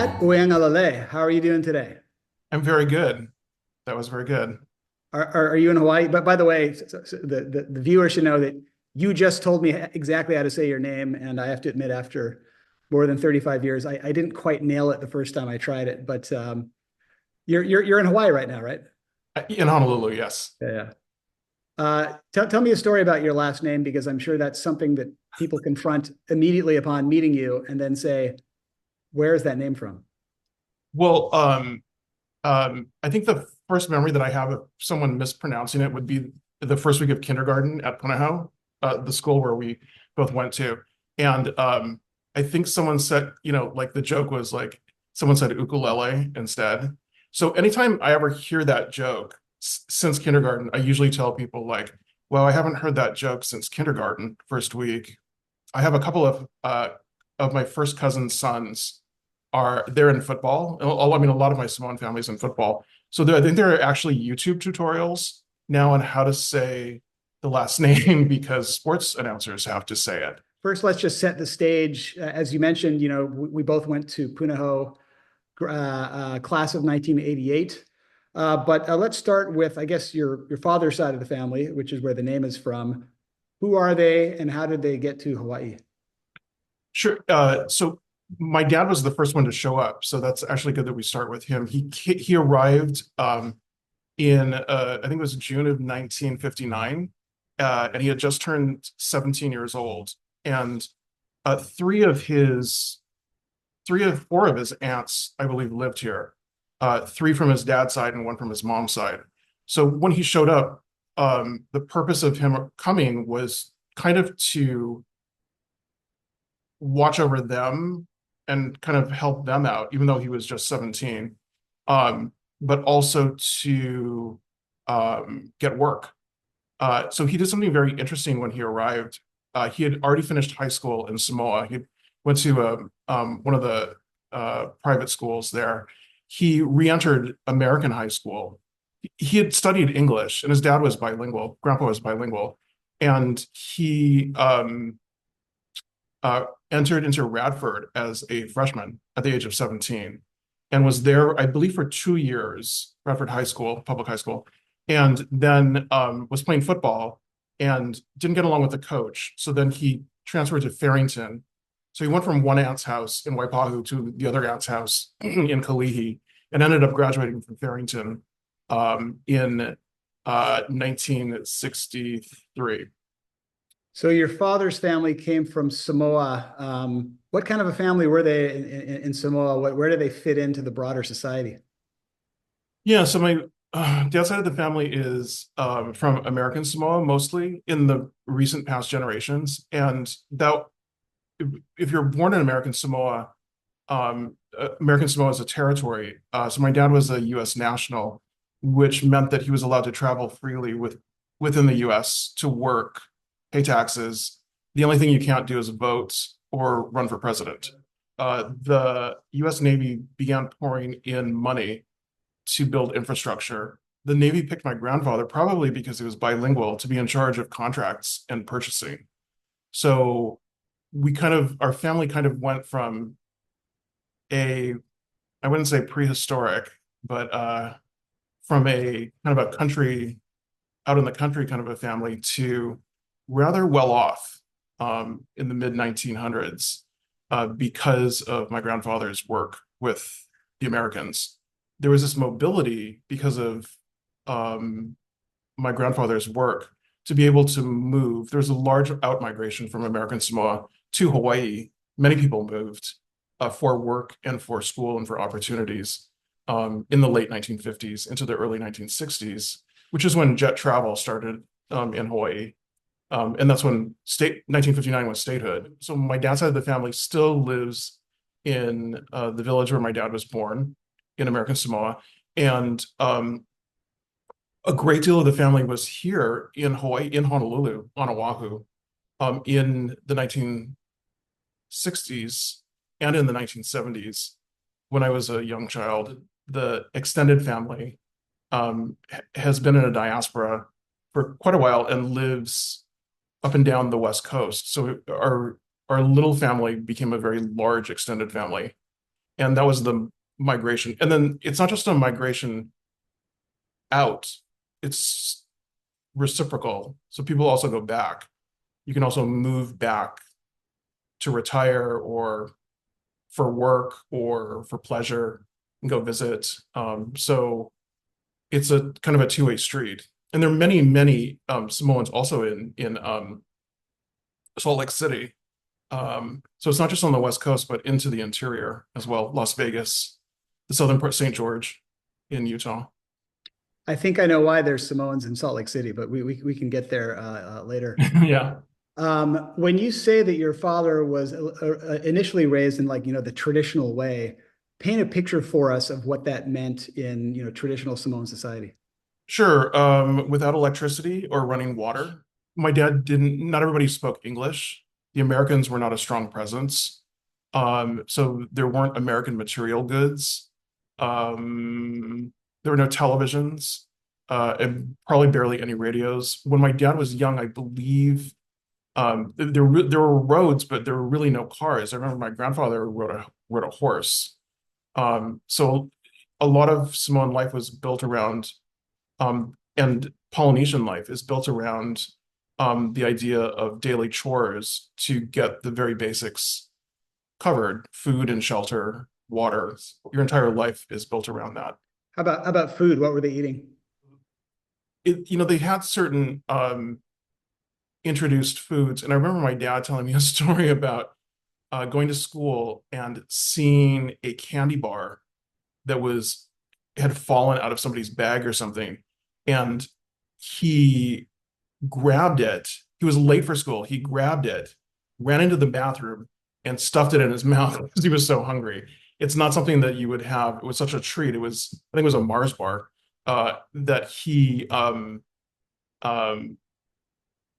Matt Uiagalelei, how are you doing today? I'm very good. That was very good. Are you in Hawaii? But by the way, the viewer should know that you just told me exactly how to say your name, and I have to admit, after more than 35 years, I didn't quite nail it the first time I tried it. But you're in Hawaii right now, right? In Honolulu, yes. Yeah. Yeah. Tell me a story about your last name, because I'm sure that's something that people confront immediately upon meeting you, and then say, "Where is that name from?" Well, I think the first memory that I have of someone mispronouncing it would be the first week of kindergarten at Punahou, the school where we both went to. And I think someone said, like the joke was like, someone said ukulele instead. So anytime I ever hear that joke since kindergarten, I usually tell people like, well, I haven't heard that joke since kindergarten, first week. I have a couple of my first cousin's sons they're in football. I mean, a lot of my Samoan family's in football. So I think there are actually YouTube tutorials now on how to say the last name because sports announcers have to say it. First, let's just set the stage. As you mentioned, we both went to Punahou, class of 1988. But let's start with, I guess, your father's side of the family, which is where the name is from. Who are they, and how did they get to Hawaii? Sure. So my dad was the first one to show up, so that's actually good that we start with him. He arrived in I think it was June of 1959, and he had just turned 17 years old. And three of four of his aunts, I believe, lived here. Three from his dad's side and one from his mom's side. So when he showed up, the purpose of him coming was kind of to watch over them and kind of help them out, even though he was just 17, but also to get work. So he did something very interesting when he arrived. He had already finished high school in Samoa. He went to one of the private schools there. He re-entered American high school. He had studied English, and his dad was bilingual. Grandpa was bilingual, and he entered into Radford as a freshman at the age of 17 and was there, I believe, for 2 years, Radford High School, public high school, and then was playing football and didn't get along with the coach. So then he transferred to Farrington. So he went from one aunt's house in Waipahu to the other aunt's house in Kalihi and ended up graduating from Farrington in 1963. So your father's family came from Samoa. What kind of a family were they in Samoa? Where do they fit into the broader society? Yeah, so my dad's side of the family is from American Samoa, mostly in the recent past generations. And that if you're born in American Samoa is a territory. So my dad was a U.S. national, which meant that he was allowed to travel freely within the U.S. to work, pay taxes. The only thing you can't do is vote or run for president. The U.S. Navy began pouring in money to build infrastructure. The Navy picked my grandfather probably because he was bilingual to be in charge of contracts and purchasing. So our family kind of went from I wouldn't say prehistoric, but from a kind of a country, out in the country kind of a family to rather well off in the mid 1900s because of my grandfather's work with the Americans. There was this mobility because of my grandfather's work to be able to move. There was a large outmigration from American Samoa to Hawaii. Many people moved for work and for school and for opportunities in the late 1950s into the early 1960s, which is when jet travel started in Hawaii. And that's when 1959 was statehood. So my dad's side of the family still lives in the village where my dad was born in American Samoa. And a great deal of the family was here in Hawaii, in Honolulu, on Oahu, in the 1960s and in the 1970s. When I was a young child, the extended family has been in a diaspora for quite a while and lives up and down the West Coast. So our little family became a very large extended family. And that was the migration. And then it's not just a migration out, it's reciprocal. So people also go back. You can also move back to retire or for work or for pleasure and go visit. So it's a kind of a two-way street. And there are many, many Samoans also in Salt Lake City. So it's not just on the West Coast, but into the interior as well. Las Vegas, the southern part, St. George in Utah. I think I know why there's Samoans in Salt Lake City, but we can get there later. Yeah. When you say that your father was initially raised in like, the traditional way, paint a picture for us of what that meant in, traditional Samoan society. Sure. Without electricity or running water, my dad didn't, not everybody spoke English. The Americans were not a strong presence. So there weren't American material goods. There were no televisions, and probably barely any radios. When my dad was young, I believe there were roads, but there were really no cars. I remember my grandfather rode a horse. So a lot of Samoan life was built around, and Polynesian life is built around the idea of daily chores to get the very basics covered: food and shelter, water. Your entire life is built around that. How about food? What were they eating? They had certain introduced foods, and I remember my dad telling me a story about going to school and seeing a candy bar that had fallen out of somebody's bag or something, and he grabbed it. He was late for school. He grabbed it, ran into the bathroom, and stuffed it in his mouth because he was so hungry. It's not something that you would have. It was such a treat. I think it was a Mars bar that he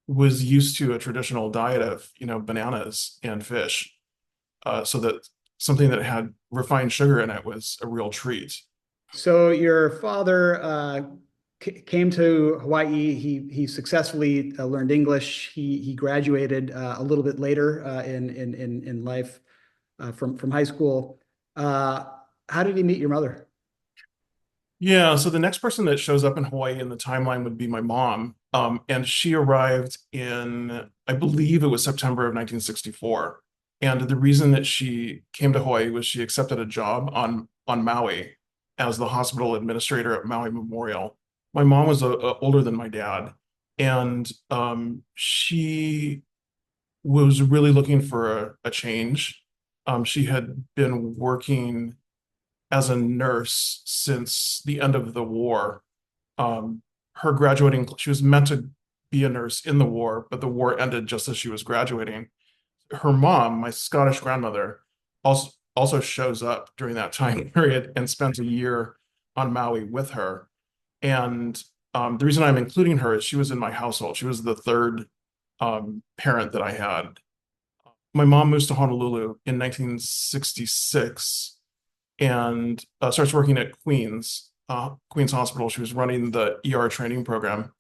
was used to a traditional diet of, bananas and fish. So that something that had refined sugar in it was a real treat. So your father came to Hawaii. He successfully learned English. He graduated a little bit later in life from high school. How did he meet your mother? Yeah, so the next person that shows up in Hawaii in the timeline would be my mom. And she arrived in, I believe it was September of 1964. And the reason that she came to Hawaii was she accepted a job on Maui as the hospital administrator at Maui Memorial. My mom was older than my dad, and she was really looking for a change. She had been working as a nurse since the end of the war. Her graduating, she was meant to be a nurse in the war, but the war ended just as she was graduating. Her mom, my Scottish grandmother, also shows up during that time period and spends a year on Maui with her. And the reason I'm including her is she was in my household. She was the third parent that I had. My mom moves to Honolulu in 1966 and starts working at Queens Hospital. She was running the ER training program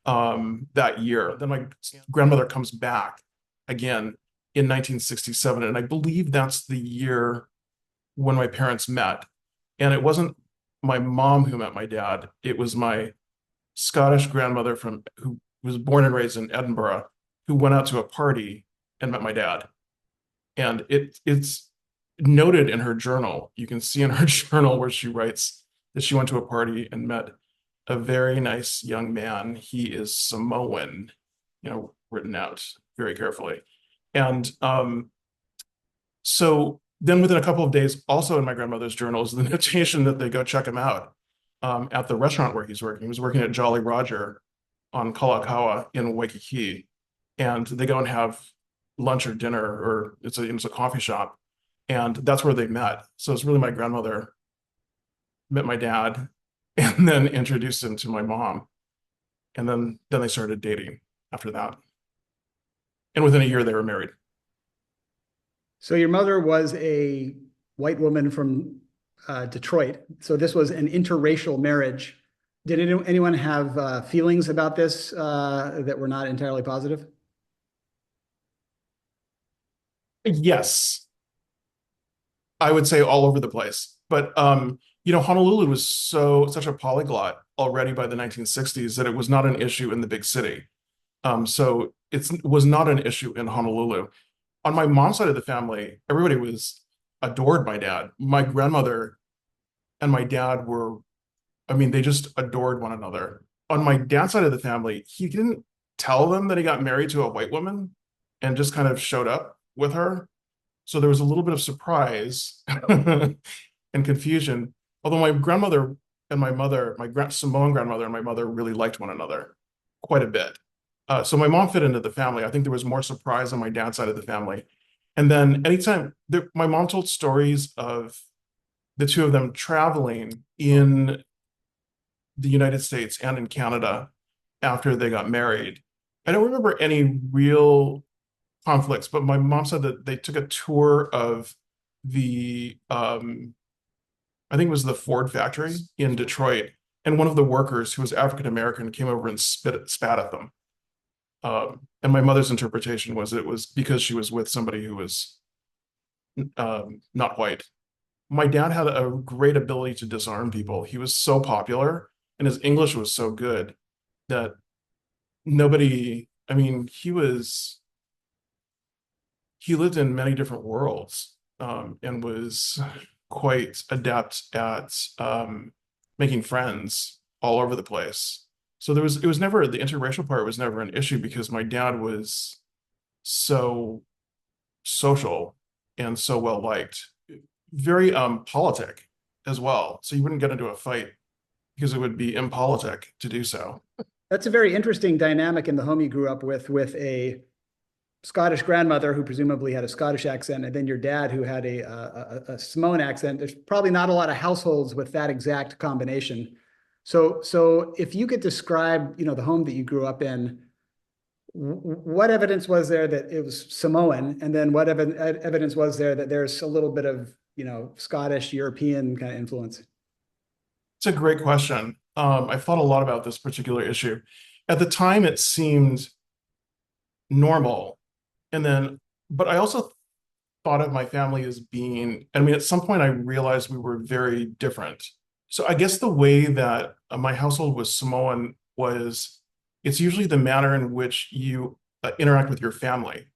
that year. Then my grandmother comes back again in 1967, and I believe that's the year when my parents met. And it wasn't my mom who met my dad; it was my Scottish grandmother who was born and raised in Edinburgh, who went out to a party and met my dad. And it's noted in her journal. You can see in her journal where she writes that she went to a party and met a very nice young man. He is Samoan, written out very carefully. And so then within a couple of days, also in my grandmother's journal is the notation that they go check him out at the restaurant where he's working. He was working at Jolly Roger on Kalakaua in Waikiki. And they go and have lunch or dinner, or it's a coffee shop. And that's where they met. So it's really my grandmother met my dad and then introduced him to my mom. And then they started dating after that. And within a year, they were married. So your mother was a white woman from Detroit. So this was an interracial marriage. Did anyone have feelings about this that were not entirely positive? Yes. I would say all over the place. But Honolulu was such a polyglot already by the 1960s that it was not an issue in the big city. So it was not an issue in Honolulu. On my mom's side of the family, everybody was adored my dad. My grandmother and my dad were, I mean, they just adored one another. On my dad's side of the family, he didn't tell them that he got married to a white woman and just kind of showed up with her. So there was a little bit of surprise and confusion. Although my grandmother and my mother, Samoan grandmother and my mother really liked one another quite a bit. So my mom fit into the family. I think there was more surprise on my dad's side of the family. And then anytime my mom told stories of the two of them traveling in the United States and in Canada after they got married. I don't remember any real conflicts, but my mom said that they took a tour of the I think it was the Ford factory in Detroit, and one of the workers who was African American came over and spat at them. And my mother's interpretation was it was because she was with somebody who was not white. My dad had a great ability to disarm people. He was so popular and his English was so good that nobody, I mean, he lived in many different worlds, and was quite adept at making friends all over the place. So it was never, the interracial part was never an issue because my dad was so social and so well liked, very politic as well. So you wouldn't get into a fight because it would be impolitic to do so. That's a very interesting dynamic in the home you grew up with a Scottish grandmother who presumably had a Scottish accent, and then your dad who had a Samoan accent. There's probably not a lot of households with that exact combination. So if you could describe, the home that you grew up in, what evidence was there that it was Samoan, and then what evidence was there that there's a little bit of, Scottish, European kind of influence? It's a great question. I thought a lot about this particular issue. At the time, it seemed normal. But I also thought of my family as being, I mean, at some point I realized we were very different. So I guess the way that my household was Samoan was it's usually the manner in which you interact with your family.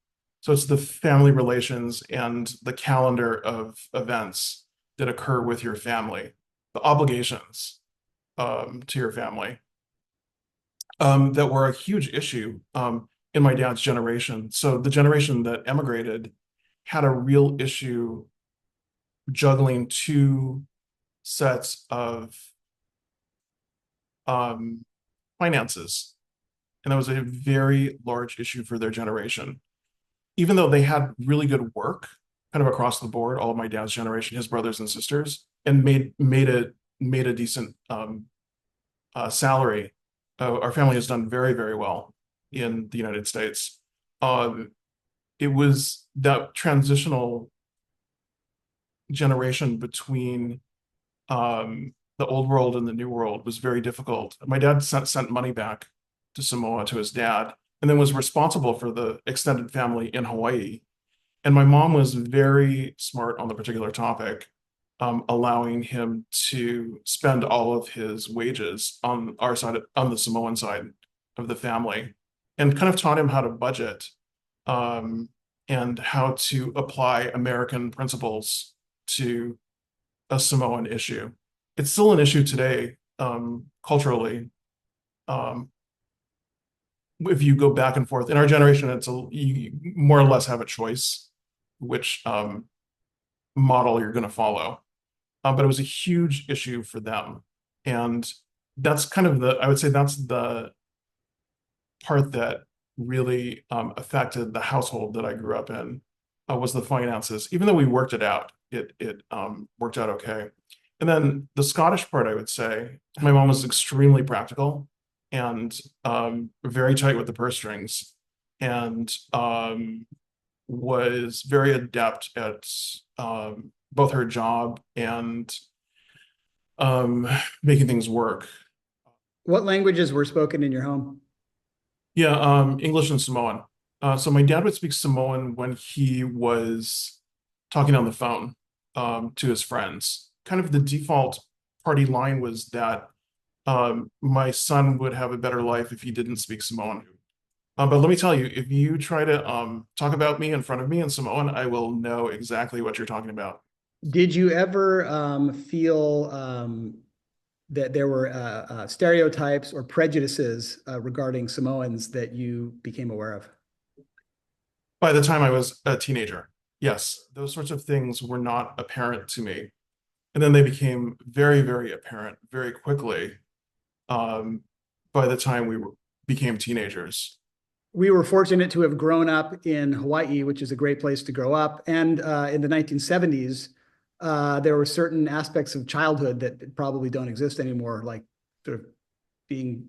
So it's the family relations and the calendar of events that occur with your family, the obligations to your family that were a huge issue in my dad's generation. So the generation that emigrated had a real issue juggling two sets of finances. And that was a very large issue for their generation. Even though they had really good work kind of across the board, all of my dad's generation, his brothers and sisters, and made a decent salary. Our family has done very, very well in the United States. It was that transitional generation between the old world and the new world was very difficult. My dad sent money back to Samoa to his dad, and then was responsible for the extended family in Hawaii. And my mom was very smart on the particular topic, allowing him to spend all of his wages on our side, on the Samoan side of the family, and kind of taught him how to budget, and how to apply American principles to a Samoan issue. It's still an issue today, culturally. If you go back and forth in our generation, you more or less have a choice which model you're going to follow. But it was a huge issue for them. And that's kind of I would say that's the part that really affected the household that I grew up in, was the finances. Even though we worked it out, it worked out okay. And then the Scottish part, I would say, my mom was extremely practical and very tight with the purse strings, and was very adept at both her job and making things work. What languages were spoken in your home? Yeah, English and Samoan. So my dad would speak Samoan when he was talking on the phone. to his friends. Kind of the default party line was that my son would have a better life if he didn't speak Samoan. But let me tell you, if you try to talk about me in front of me in Samoan, I will know exactly what you're talking about. Did you ever feel that there were stereotypes or prejudices regarding Samoans that you became aware of? By the time I was a teenager, yes, those sorts of things were not apparent to me. And then they became very, very apparent very quickly um, by the time became teenagers. We were fortunate to have grown up in Hawaii, which is a great place to grow up. And in the 1970s, there were certain aspects of childhood that probably don't exist anymore, like sort of being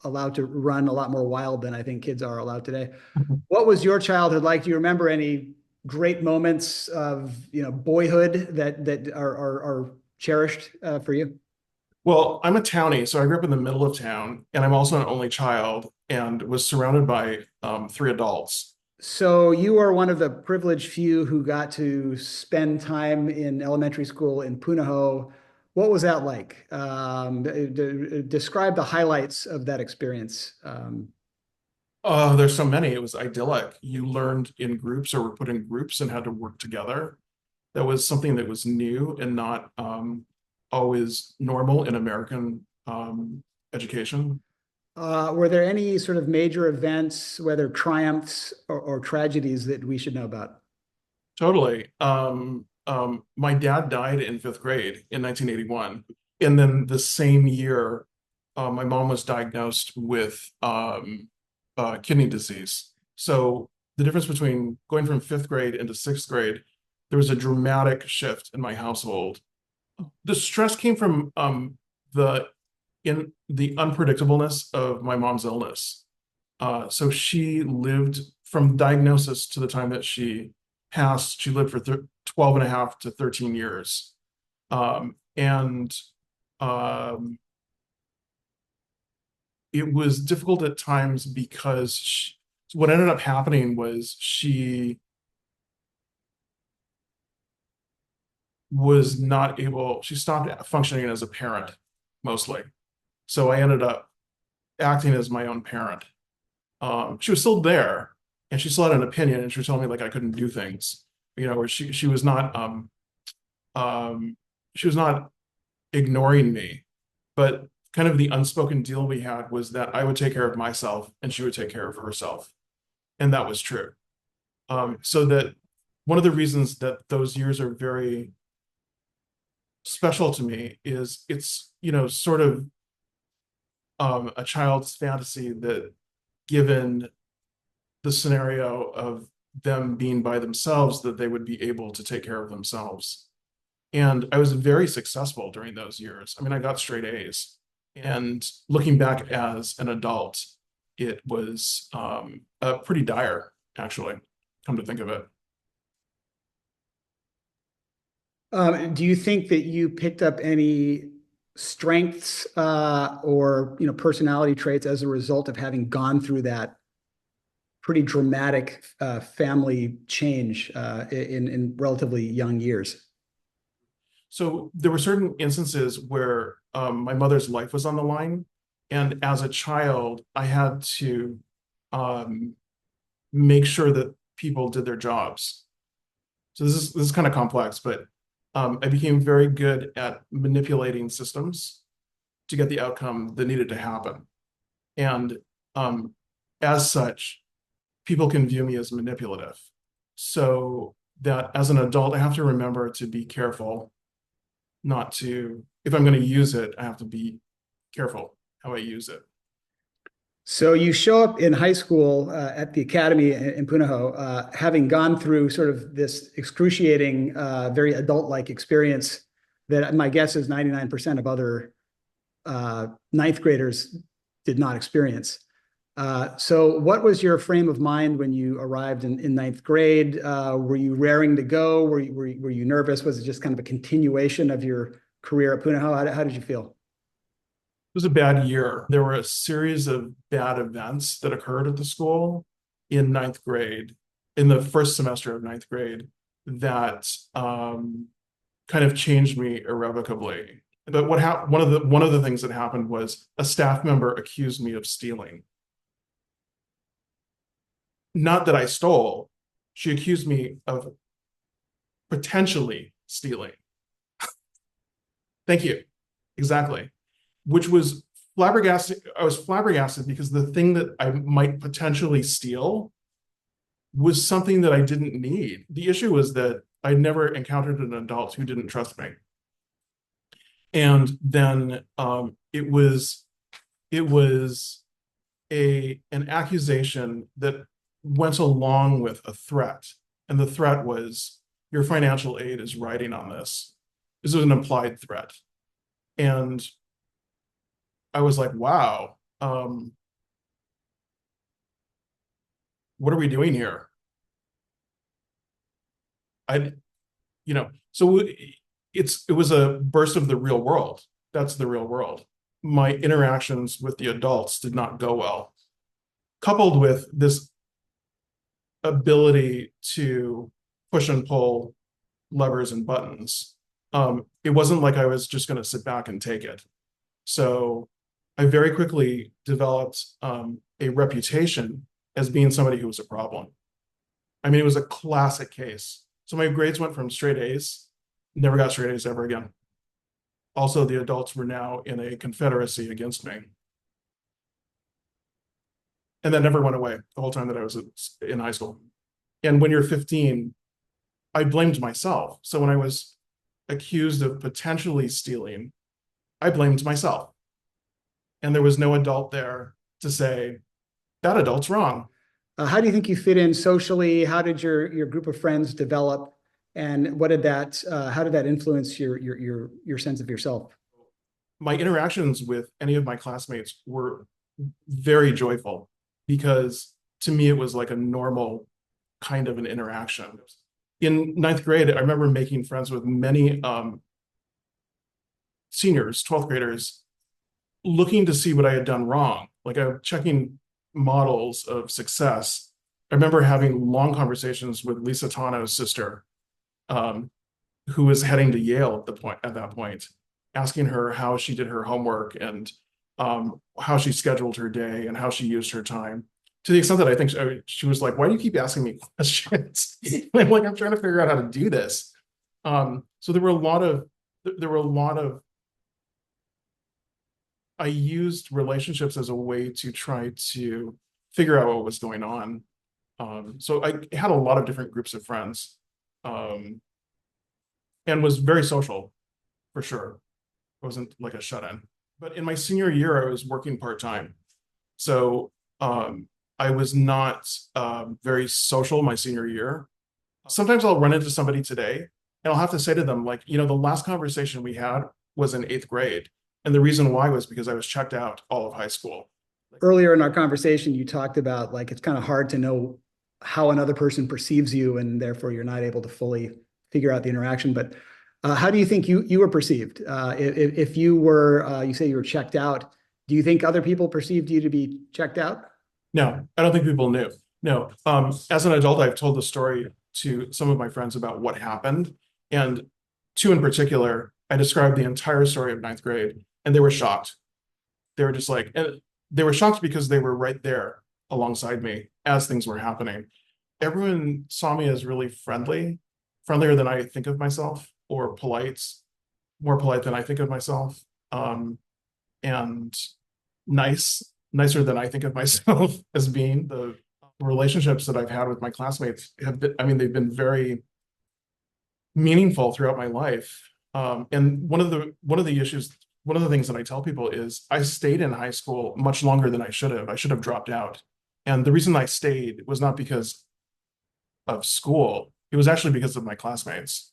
allowed to run a lot more wild than I think kids are allowed today. What was your childhood like? Do you remember any great moments of boyhood that are cherished for you? Well, I'm a townie, so I grew up in the middle of town, and I'm also an only child and was surrounded by three adults. So you are one of the privileged few who got to spend time in elementary school in Punahou. What was that like? Describe the highlights of that experience. Oh, there's so many. It was idyllic. You learned in groups or were put in groups and had to work together. That was something that was new and not always normal in American education. Were there any sort of major events, whether triumphs or tragedies, that we should know about? Totally. My dad died in fifth grade in 1981. And then the same year, my mom was diagnosed with kidney disease. So the difference between going from fifth grade into sixth grade, there was a dramatic shift in my household. The stress came from the the unpredictableness of my mom's illness. So she lived from diagnosis to the time that she passed, she lived for 12 and a half to 13 years. And it was difficult at times because what ended up happening was she was not able, she stopped functioning as a parent mostly. So I ended up acting as my own parent. She was still there and she still had an opinion and she was telling me like I couldn't do things, where um, she was not ignoring me, but kind of the unspoken deal we had was that I would take care of myself and she would take care of herself. And that was true. So that one of the reasons that those years are very special to me is it's, sort of a child's fantasy that given the scenario of them being by themselves, that they would be able to take care of themselves. And I was very successful during those years. I mean, I got straight A's. And looking back as an adult, it was pretty dire, actually, come to think of it. Do you think that you picked up any strengths or personality traits as a result of having gone through that pretty dramatic family change in relatively young years? So there were certain instances where my mother's life was on the line. And as a child, I had to um, make sure that people did their jobs. So this is kind of complex, but I became very good at manipulating systems to get the outcome that needed to happen. And um, as such, people can view me as manipulative. So that as an adult, I have to remember to be careful not to, if I'm going to use it, I have to be careful how I use it. So you show up in high school at the academy in Punahou, having gone through sort of this excruciating, very adult-like experience that my guess is 99% of other ninth graders did not experience. So what was your frame of mind when you arrived in ninth grade? Were you raring to go? Were you nervous? Was it just kind of a continuation of your career at Punahou? How did you feel? It was a bad year. There were a series of bad events that occurred at the school in ninth grade, in the first semester of ninth grade, that kind of changed me irrevocably. But one of the things that happened was a staff member accused me of stealing. Not that I stole, she accused me of potentially stealing. Thank you. Exactly. Which was flabbergasted. I was flabbergasted because the thing that I might potentially steal was something that I didn't need. The issue was that I never encountered an adult who didn't trust me. And then it was an accusation that went along with a threat. And the threat was, your financial aid is riding on this. This was an implied threat. And I was like, wow, what are we doing here? So it was a burst of the real world. That's the real world. My interactions with the adults did not go well, coupled with this ability to push and pull levers and buttons. It wasn't like I was just going to sit back and take it. So I very quickly developed a reputation as being somebody who was a problem. I mean, it was a classic case. So my grades went from straight A's, never got straight A's ever again. Also, the adults were now in a confederacy against me. And that never went away the whole time that I was in high school. And when you're 15, I blamed myself. So when I was accused of potentially stealing, I blamed myself. And there was no adult there to say, that adult's wrong. How do you think you fit in socially? How did your group of friends develop? And what did that how did that influence your sense of yourself? My interactions with any of my classmates were very joyful because to me it was like a normal kind of an interaction. In ninth grade, I remember making friends with many seniors, 12th graders, looking to see what I had done wrong. Like I'm checking models of success. I remember having long conversations with Lisa Tano's sister, who was heading to Yale at that point, asking her how she did her homework and how she scheduled her day and how she used her time. To the extent that I think she was like, "Why do you keep asking me questions?" I'm like, "I'm trying to figure out how to do this." So there were a lot of. I used relationships as a way to try to figure out what was going on. So I had a lot of different groups of friends, and was very social, for sure. I wasn't like a shut-in. But in my senior year, I was working part-time. So I was not very social my senior year. Sometimes I'll run into somebody today and I'll have to say to them, like, the last conversation we had was in 8th grade. And the reason why was because I was checked out all of high school. Earlier in our conversation, you talked about like it's kind of hard to know how another person perceives you, and therefore you're not able to fully figure out the interaction. But how do you think you were perceived? If you were, you say you were checked out, do you think other people perceived you to be checked out? No, I don't think people knew. No. As an adult, I've told the story to some of my friends about what happened. And two in particular, I described the entire story of ninth grade, and they were shocked. They were just like, and they were shocked because they were right there alongside me as things were happening. Everyone saw me as really friendly, friendlier than I think of myself, or polite, more polite than I think of myself, and nicer than I think of myself as being. The relationships that I've had with my classmates have been, I mean, they've been very meaningful throughout my life. And one of the things that I tell people is I stayed in high school much longer than I should have. I should have dropped out. And the reason I stayed was not because of school. It was actually because of my classmates,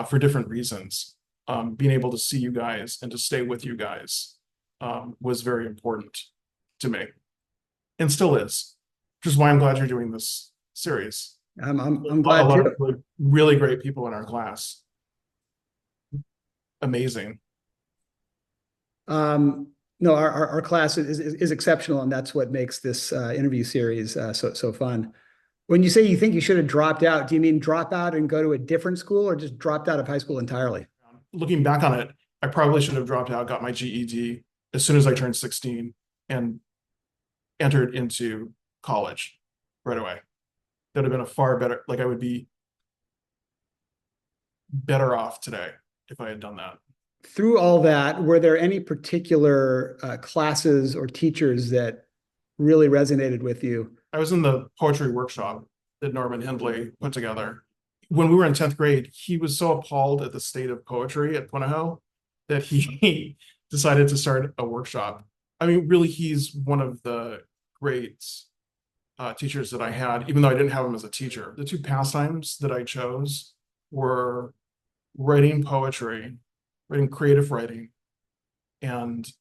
for different reasons. Being able to see you guys and to stay with you guys was very important to me, and still is, which is why I'm glad you're doing this series. I'm glad a lot too. of really great people in our class. Amazing. No, our class is exceptional, and that's what makes this interview series so fun. When you say you think you should have dropped out, do you mean drop out and go to a different school or just dropped out of high school entirely? Looking back on it, I probably should have dropped out, got my GED as soon as I turned 16 and entered into college right away. That would have been a far better, like I would be better off today if I had done that. Through all that, were there any particular classes or teachers that really resonated with you? I was in the poetry workshop that Norman Hindley put together. When we were in 10th grade, he was so appalled at the state of poetry at Punahou that he decided to start a workshop. I mean, really, he's one of the great teachers that I had, even though I didn't have him as a teacher. The two pastimes that I chose were writing poetry, writing creative writing, and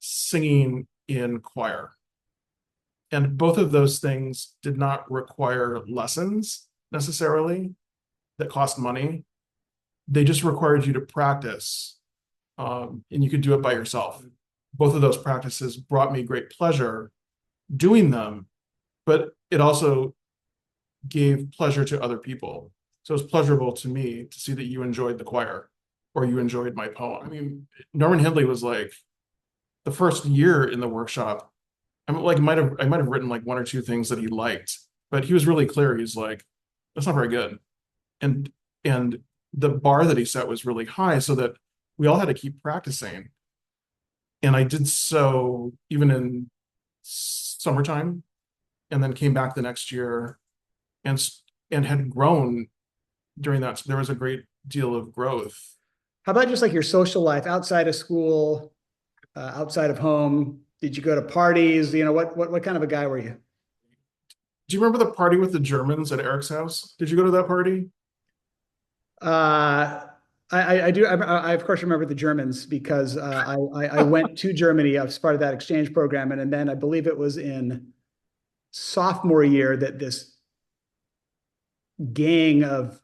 singing in choir. And both of those things did not require lessons necessarily that cost money. They just required you to practice, and you could do it by yourself. Both of those practices brought me great pleasure doing them, but it also gave pleasure to other people. So it was pleasurable to me to see that you enjoyed the choir or you enjoyed my poem. I mean, Norman Hindley was like the first year in the workshop. I might have written like one or two things that he liked, but he was really clear. He's like, that's not very good. And the bar that he set was really high so that we all had to keep practicing. And I did so even in summertime, and then came back the next year and had grown during that. So there was a great deal of growth. How about just like your social life outside of school, outside of home? Did you go to parties? You know, what kind of a guy were you? Do you remember the party with the Germans at Eric's house? Did you go to that party? I do. I of course remember the Germans because I went to Germany. I was part of that exchange program, and then I believe it was in sophomore year that this gang of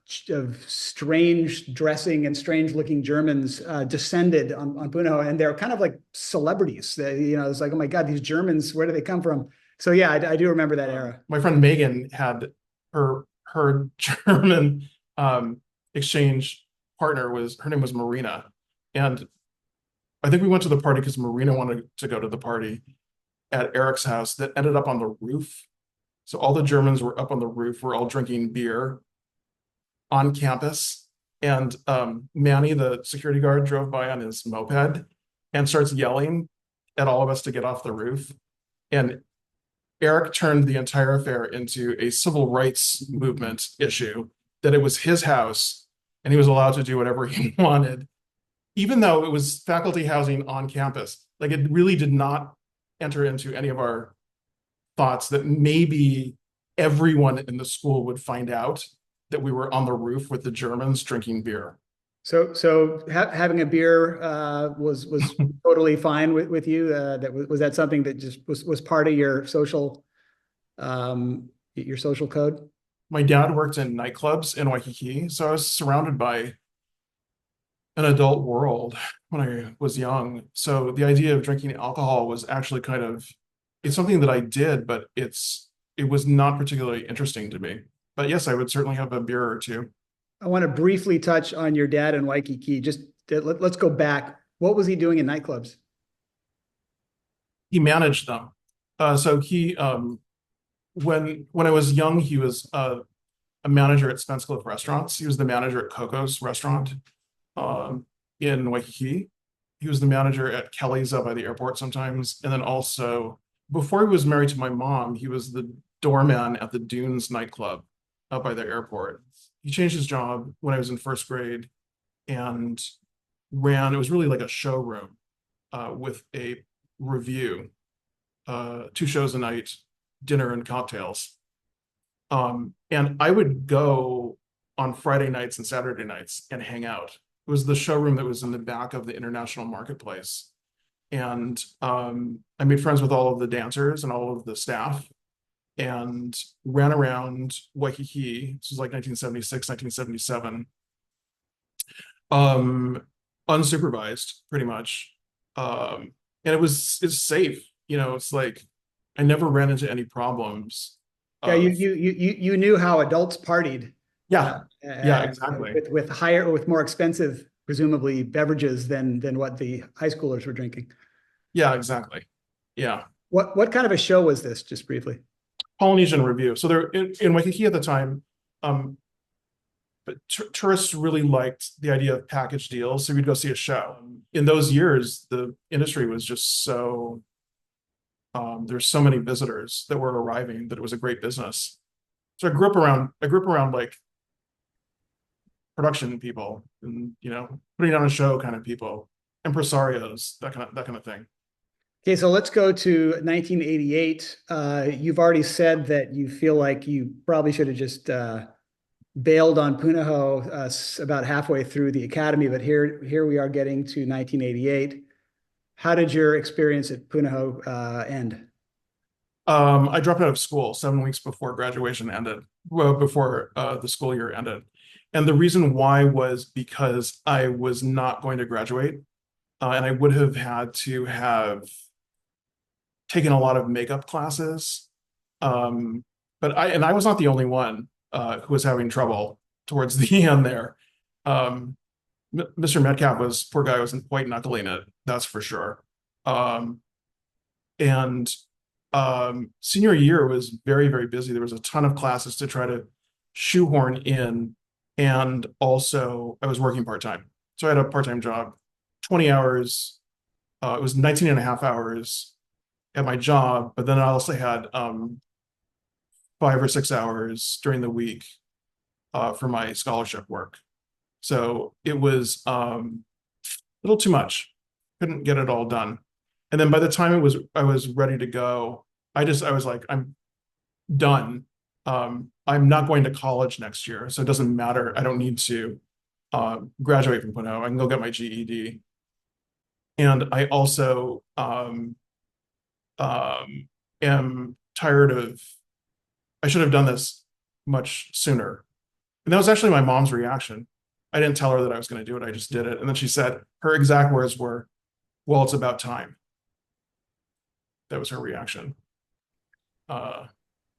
strange dressing and strange looking Germans descended on Punahou, and they're kind of like celebrities. You know, it's like, oh my God, these Germans, where do they come from? So yeah, I do remember that era. My friend Megan had her German exchange partner her name was Marina, and I think we went to the party because Marina wanted to go to the party at Eric's house that ended up on the roof. So all the Germans were up on the roof. We're all drinking beer on campus. And Manny, the security guard, drove by on his moped and starts yelling at all of us to get off the roof. And Eric turned the entire affair into a civil rights movement issue, that it was his house and he was allowed to do whatever he wanted, even though it was faculty housing on campus. Like, it really did not enter into any of our thoughts that maybe everyone in the school would find out that we were on the roof with the Germans drinking beer. So having a beer was totally fine with you. That was that something that just was part of your social code? My dad worked in nightclubs in Waikiki, so I was surrounded by an adult world when I was young. So the idea of drinking alcohol was actually it's something that I did, but it was not particularly interesting to me. But yes, I would certainly have a beer or two. I want to briefly touch on your dad in Waikiki. Just let's go back. What was he doing in nightclubs? He managed them. So he, when I was young, he was a manager at Spence Cliff Restaurants. He was the manager at Coco's restaurant in Waikiki. He was the manager at Kelly's up by the airport sometimes. And then also, before he was married to my mom, he was the doorman at the Dunes nightclub up by the airport. He changed his job when I was in first grade and it was really like a showroom with a review, 2 shows a night, dinner and cocktails. And I would go on Friday nights and Saturday nights and hang out. It was the showroom that was in the back of the International Marketplace. And I made friends with all of the dancers and all of the staff and ran around Waikiki. This was like 1976, 1977. Unsupervised, pretty much. And it's safe. You know, it's like I never ran into any problems. Yeah, you of, you you you knew how adults partied yeah, yeah, exactly. with more expensive, presumably beverages than what the high schoolers were drinking. Yeah, exactly. Yeah. What kind of a show was this, just briefly? Polynesian review. So there in Waikiki at the time, um, but tourists really liked the idea of package deals. So we'd go see a show. In those years, the industry was just so there's so many visitors that were arriving that it was a great business. So I grew up around like production people and putting on a show kind of people, impresarios, that kind of thing. Okay, so let's go to 1988. You've already said that you feel like you probably should have just bailed on Punahou about halfway through the academy, but here we are getting to 1988. How did your experience at Punahou end? I dropped out of school 7 weeks before graduation ended, well, before the school year ended. And the reason why was because I was not going to graduate, and I would have had to have taken a lot of makeup classes. But I was not the only one who was having trouble towards the end there. Mr. Metcalf poor guy, was white knuckling it, that's for sure. Um, and Senior year was very, very busy. There was a ton of classes to try to shoehorn in. And also I was working part-time. So I had a part-time job, 20 hours. It was 19 and a half hours at my job, but then I also had 5 or 6 hours during the week for my scholarship work. So it was a little too much. Couldn't get it all done. And then by the time I was ready to go, I was like, I'm done. I'm not going to college next year, so it doesn't matter. I don't need to graduate from Punahou. I can go get my GED. And I also am tired of, I should have done this much sooner. And that was actually my mom's reaction. I didn't tell her that I was going to do it. I just did it. And then she said, her exact words were, well, it's about time. That was her reaction.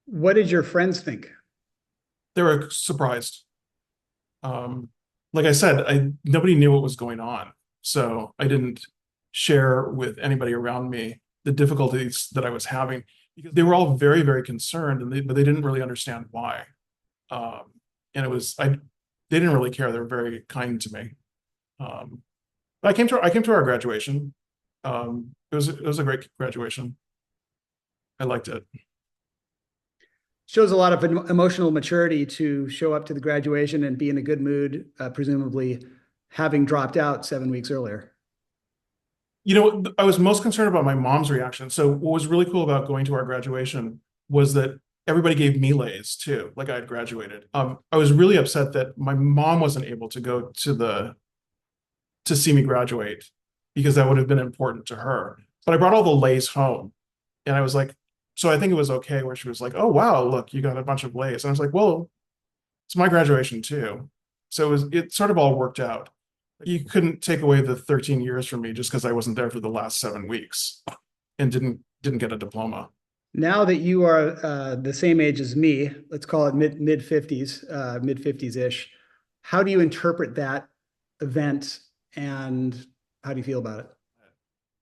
What did your friends think? They were surprised. Um, like I said, nobody knew what was going on. So I didn't share with anybody around me the difficulties that I was having, because they were all very, very concerned, but they didn't really understand why. And they didn't really care. They were very kind to me. I came to our graduation. It was a great graduation. I liked it. Shows a lot of emotional maturity to show up to the graduation and be in a good mood, presumably having dropped out 7 weeks earlier. I was most concerned about my mom's reaction. So what was really cool about going to our graduation was that everybody gave me lays too, like I had graduated. I was really upset that my mom wasn't able to go to see me graduate, because that would have been important to her. But I brought all the lays home, and I was like, so I think it was okay, where she was like, oh, wow, look, you got a bunch of lays. And I was like, well, it's my graduation too. So it sort of all worked out. You couldn't take away the 13 years from me just because I wasn't there for the last 7 weeks and didn't get a diploma. Now that you are the same age as me, let's call it mid 50s, mid 50s ish, how do you interpret that event, and how do you feel about it?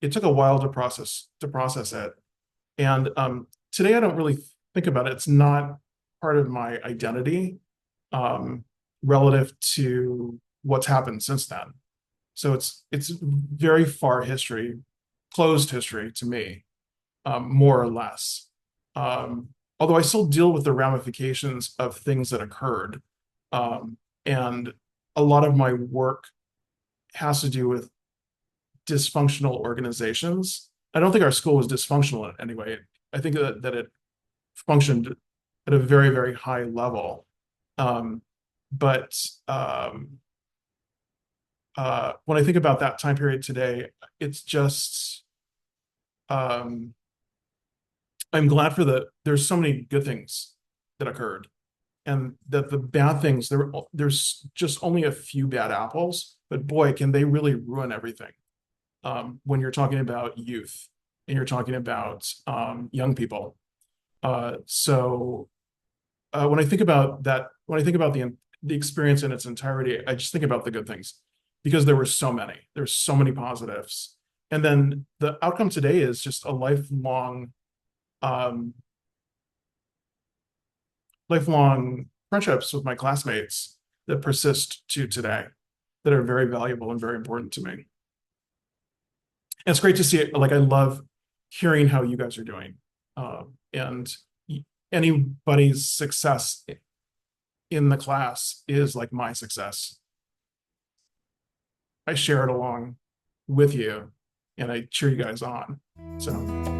It took a while to process it. And today I don't really think about it. It's not part of my identity relative to what's happened since then. So it's very far history, closed history to me, more or less. Although I still deal with the ramifications of things that occurred. And a lot of my work has to do with dysfunctional organizations. I don't think our school was dysfunctional in any way. I think that it functioned at a very, very high level. But when I think about that time period today, it's just, I'm glad there's so many good things that occurred, and that the bad things, there's just only a few bad apples, but boy, can they really ruin everything. When you're talking about youth and you're talking about young people. So when I think about that, when I think about the experience in its entirety, I just think about the good things because there were so many. There's so many positives, and then the outcome today is just a um, lifelong friendships with my classmates that persist to today, that are very valuable and very important to me. And it's great to see it. Like I love hearing how you guys are doing, and anybody's success in the class is like my success. I share it along with you and I cheer you guys on. So